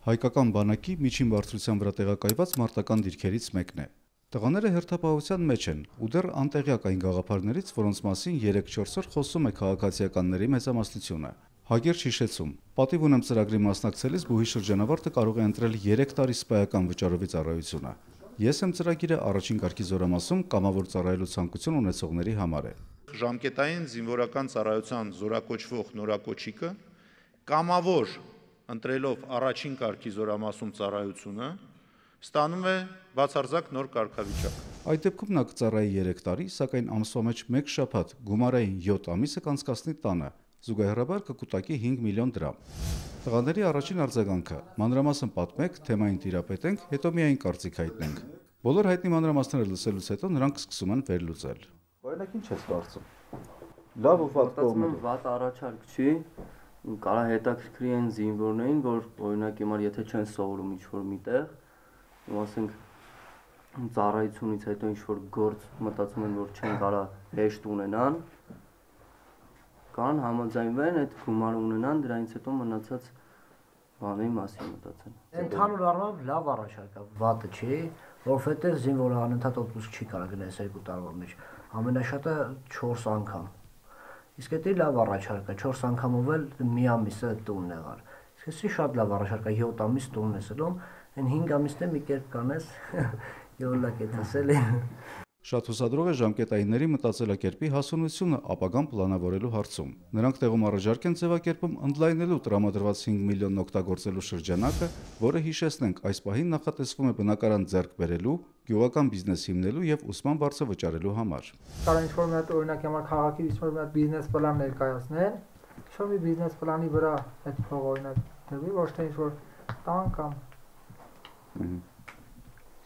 Հայկական բանակի միջին բարձրության վրա տեղակայված մարտական դիրքերից մեկն է։ Տղաները հերթապահության մեջ են ու դեռ անտեղյակ այն գաղափարներից, որոնց մասին 3-4 օր խոսում է քաղաքացիականների մեծամասնությունը։ Հակիրճ հիշեցում. պատիվ ունեմ ծրագրի մասնակցելիս բուհի շրջանավարտը կարող է ընտրել 3 տարի սպայական վճարովի ծառայությունը։ Ես եմ ծրագիրը առաջին կարգի զորամասում կամավոր ծառայելու ցանկություն ունեցողների համար է։ Ժամկետային զինվորական ծառայության զորակոչվող նորակոչիկը կամավոր ընտրելով առաջին կարգի զորամասում ծառայությունը ստանում է բացարձակ նոր կարգավիճակ։ Այդ դեպքում նա կծառայի 3 տարի, սակայն ամսվա մեջ 1 շաբաթ գումարային 7 ամիսը կանցկացնի տանը, զուգահեռաբար կկուտակի 5 միլիոն դրամ։ Տղաների առաջին արձագանքը՝ մանրամասն պատմեք, թեմային տիրապետենք, հետո միայն կարծիք հայտնենք։ Բոլոր հայտնի մանրամասները լսելուց հետո նրանք սկսում են վերլուծել։ Օրինակ ինչ ես կարծում։ Լավ ու վատ կողմը։ Վատ առաջարկ չի, կարա հետաքրքրի են զինվորներին, որ օրինակ հիմա եթե չեն սովորում ինչ-որ միտեղ, ասենք ծառայությունից հետո ինչ-որ գործ մտածում են, որ չեն կարա հեշտ ունենան, կարան համաձայնվեն, այդ գումարը ունենան, դրանից հետո մնացած բաների մասին մտածեն։ Ընդհանուր առմամբ լավ առաջարկ է, վատը չի, որովհետև զինվորը անընդհատ օգուտ չի կարող գնալ 2 տարվա մեջ, ամենաշատը 4 անգամ։ Իսկ դա լավ առաջարկ է, 4 անգամով էլ մի ամիսը տունն եղար։ Իսկ էսի շատ լավ առաջարկ է, 7 ամիս տունն ես ելում, այն 5 ամիսն մի կերպ կանես, յոլակ է ասել։ Շատ հուսադրող է ժամկետայինների մտածելակերպի հասունությունը ապագան պլանավորելու հարցում։ Նրանք տեղում առաջարկ են ձևակերպում ընդլայնելու տրամադրված 5 միլիոնն օգտագործելու շրջանակը, որը հիշեցնենք այս պահին նախատեսվում է բնակարան ձեռք բերելու, գյուղական բիզնես հիմնելու եւ ուսման բարձր վճարելու համար։ Կարող ինչ-որ մի հատ օրինակ համար քաղաքի ինչ-որ մի հատ բիզնես պլան ներկայացնել, ինչ-որ մի բիզնես պլանի վրա այդ փողը օրինակ դրվի, ոչ թե ինչ-որ տան կամ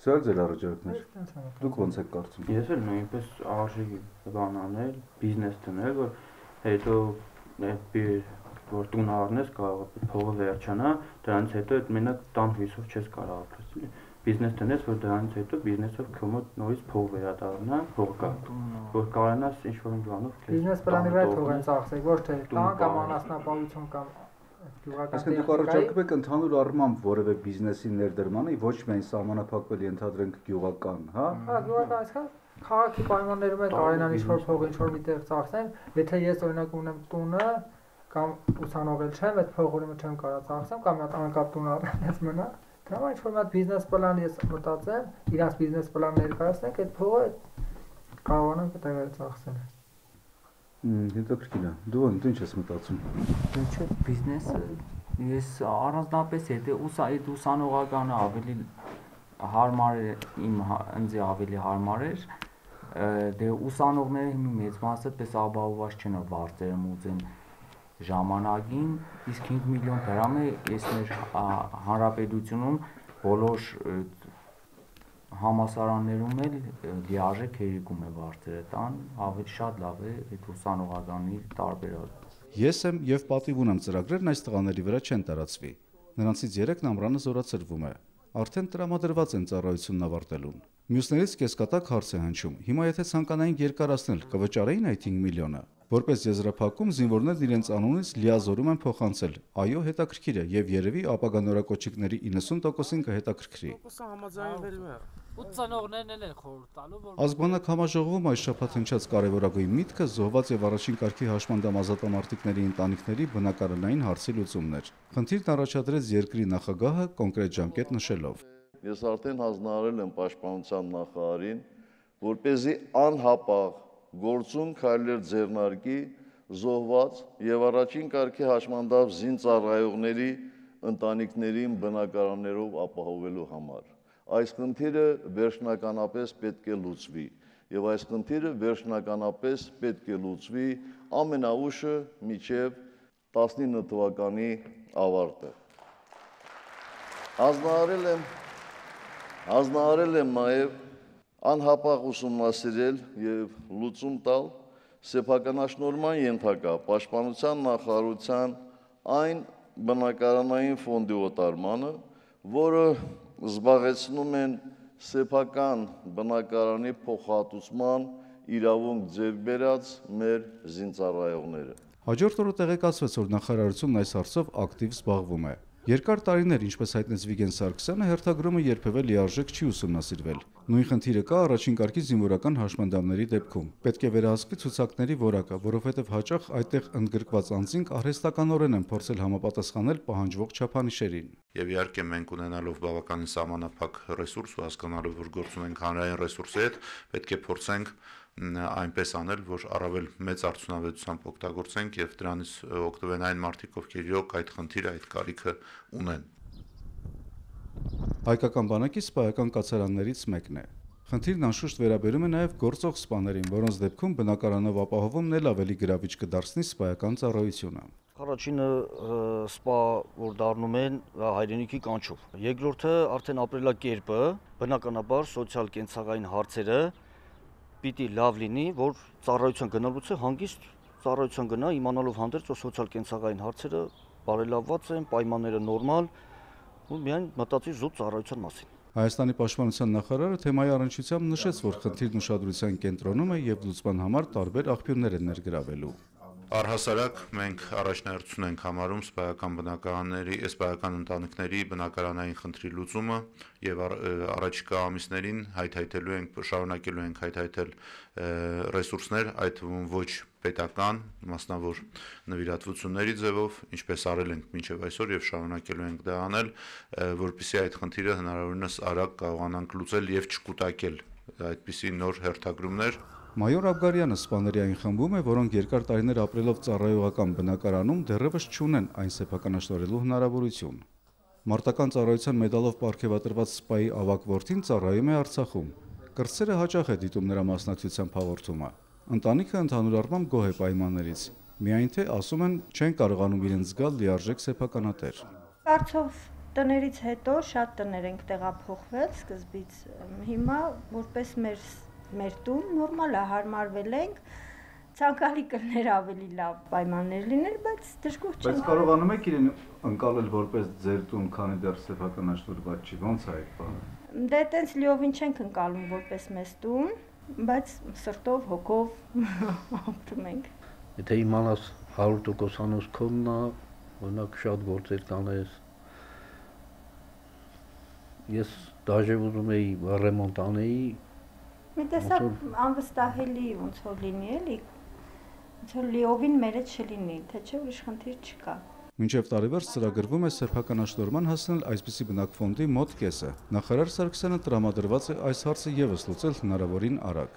Սա ձեր առաջարկներ։ Դուք ո՞նց եք կարծում։ Ես էլ նույնպես արժի բան անել, բիզնես դնել, որ հետո որ տուն առնես, կարող է փողը վերջանա, դրանից հետո այդ մենակ տան հույսով չես կարող ապրել։ Բիզնես դնես, որ դրանից հետո բիզնեսով քո մոտ նորից փող վերադառնա, փող կա, որ կարողանաս ինչ-որ բանով բիզնես պլանի վրա թող են ծախսեք, ոչ թե տան կամ անասնապահություն կամ Այսինքն դուք առաջարկում եք ընդհանուր առմամբ որևէ բիզնեսի ներդրմանը, ոչ միայն սահմանափակվել ենթադրենք գյուղական, հա? Հա, գյուղական, այսինքն քաղաքի պայմաններում է կարենան ինչ-որ փող ինչ-որ միտեղ ծախսեն, եթե ես օրինակ ունեմ տունը կամ ուսանողել չեմ, այդ փողը ուրեմն չեմ կարող ծախսեմ կամ մի հատ անկապ տուն առնեմ, ես մնա։ Դա ինչ-որ մի հատ բիզնես պլան ես մտածեմ, իրանց բիզնես պլան ներկայացնենք, այդ փողը կարողանանք այդտեղ ծախսել։ Հետաքրքիր է։ Դու ինչ ես մտածում։ Չէ, բիզնեսը ես առանձնապես եթե ուսանողականը ավելի հարմար է, ինձ ավելի հարմար էր, դե ուսանողները հիմա մեծ մասը պես ապահովված չեն վարձերում ուզեն ժամանակին, իսկ 5 միլիոն դրամը ես մեր հանրապետությունում բոլոր համասարաններում էլ լիարժեք հերիքում է վարձերը տան, ավելի շատ լավ է այդ ուսանողականի տարբերակը։ Ես եմ եւ պատիվ ունեմ ծրագրերն այս տղաների վրա չեն տարածվի։ Նրանցից 3-ն ամռանը զորացրվում է։ Արդեն տրամադրված են ծառայությունն ավարտելուն։ Մյուսներից կեսկատակ հարց է հնչում. հիմա եթե ցանկանային երկարացնել, կվճարեին այդ 5 միլիոնը։ Որպես եզրափակում զինվորներն իրենց անունից լիազորում են փոխանցել։ Այո, հետաքրքիր է եւ երևի ապագա նորակոչիկների 90%-ին կհետաքրքրի։ Ազգանակ համաժողովում այս շաբաթ հնչած կարևորագույն միտքը զոհված եւ առաջին կարգի հաշմանդամ ազատամարտիկների ընտանիքների բնակարանային հարցի լուծումն էր։ Խնդիրն առաջադրեց երկրի նախագահը կոնկրետ ժամկետ նշելով։ Ես արդեն հանձնարարել եմ պաշտպանության նախարարին, որպեսզի անհապաղ գործուն քայլեր ձեռնարկի զոհված եւ առաջին կարգի հաշմանդամ զինծառայողների ընտանիքներին բնակարաններով ապահովելու համար։ Այս խնդիրը վերջնականապես պետք է լուծվի եւ այս խնդիրը վերջնականապես պետք է լուծվի ամենաուշը մինչեւ 19 թվականի ավարտը։ Հանձնարարել եմ նաեւ անհապաղ ուսումնասիրել եւ լուծում տալ սեփականաշնորհման ենթակա պաշտպանության նախարարության այն բնակարանային ֆոնդի օտարմանը, որը զբաղեցնում են սեփական բնակարանի փոխհատուցման իրավունք ձեռք բերած մեր զինծառայողները։ Հաջորդ օրը տեղեկացվեց, որ նախարարությունն այս հարցով ակտիվ զբաղվում է։ Երկար տարիներ, ինչպես հայտնեց Վիգեն Սարգսյանը, հերթագրումը երբևէ լիարժեք չի ուսումնասիրվել։ Նույն խնդիրը կա առաջին կարգի զինվորական հաշմանդամների դեպքում։ Պետք է վերահսկվի ցուցակների որակը, որովհետև հաճախ այդտեղ ընդգրկված անձինք արհեստականորեն են փորձել համապատասխանել պահանջվող չափանիշերին։ Եվ իհարկե մենք ունենալով բավականին սահմանափակ ռեսուրս ու հասկանալով, որ գործ ունենք հանրային ռեսուրսի հետ, պետք է փորձենք այնպես անել, որ առավել մեծ արդյունավետությամբ օգտագործենք եւ դրանից օգտվեն այն մարդիկ, ովքեր իրոք այդ խնդիրը, այդ կարիքը ունեն։ Հայկական բանակի սպայական կացարաններից մեկն է։ Խնդիրն անշուշտ վերաբերում է նաև գործող սպաներին, որոնց դեպքում բնակարանով ապահովումն էլ ավելի գրավիչ կդարձնի սպայական ծառայությունը։ Առաջինը սպա, որ դառնում են հայրենիքի կանչով։ Երկրորդը արդեն ապրելակերպը, բնականաբար սոցիալ-կենցաղային հարցերը պիտի լավ լինի, որ ծառայության գնալուց է հանգիստ ծառայության գնա, իմանալով հանդերձ, որ սոցիալ-կենցաղային հարցերը բարելավված են, պայմանները նորմալ, ու միայն մտածի զուտ ծառայության մասին։ Հայաստանի պաշտպանության նախարարը թեմայի առնչությամբ նշեց, որ խնդիրն ուշադրության կենտրոնում է եւ լուծման համար տարբեր աղբյուրներ են ներգրավելու։ Առհասարակ մենք առաջնահերթություն ենք համարում սպայական բնակարանների, սպայական ընտանիքների բնակարանային խնդրի լուծումը եւ առաջիկա ամիսներին հայթայթելու ենք, շարունակելու ենք հայթայթել ռեսուրսներ, այդ թվում ոչ պետական, մասնավոր նվիրատվությունների ձևով, ինչպես արել ենք մինչև այսօր եւ շարունակելու ենք դա անել, որպեսզի այդ խնդիրը հնարավորինս արագ կարողանանք լուծել եւ չկուտակել այդպիսի նոր հերթագրումներ։ Մայոր Աբգարյանը սպաների այն խմբում է, որոնք երկար տարիներ ապրելով ծառայողական բնակարանում դեռևս չունեն այն սեփականաշնորհելու հնարավորություն։ Մարտական ծառայության մեդալով պարգևատրված սպայի ավագ որդին ծառայում է Արցախում։ Կրտսերը հաճախ է դիտում նրա մասնակցությամբ հաղորդումը։ Ընտանիքը ընդհանուր առմամբ գոհ է պայմաններից։ Միայն թե ասում են չեն կարողանում իրենց զգալ լիարժեք սեփականատեր։ Կարծով տներից հետո շատ տներ ենք տեղափոխվել սկզբից։ Հիմա որպես մեր տուն նորմալ է, հարմարվել ենք, ցանկալի կլներ ավելի լավ պայմաններ լինել, բայց դժգոհ չենք։ Բայց կարողանում եք իրեն ընկալել որպես ձեր տուն, քանի դեռ սեփականաշնորհված չի, ո՞նց է այդ բանը։ Դե այտենց լիովին չենք ընկալում որպես մեզ տուն, բայց սրտով, հոգով ապրում ենք։ Եթե իմանաս 100% անոց քոնն է, օրինակ շատ գործեր կանես։ Ես դաժե ուզում էի ռեմոնտ անեի։ Մի տեսակ անվստահելի ոնց որ լինի էլի, ոնց որ լիովին մեր հետ չլինի, թե չէ ուրիշ խնդիր չկա։ Մինչև տարեվերջ ծրագրվում է սեփականաշնորհման հասնել այսպիսի բնակֆոնդի մոտ կեսը։ Նախարար Սարգսյանը տրամադրված է այս հարցը եւս լուծել հնարավորին արագ։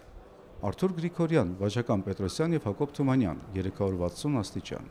Արթուր Գրիգորյան, Վաչական Պետրոսյան եւ Հակոբ Թումանյան, 360 աստիճան։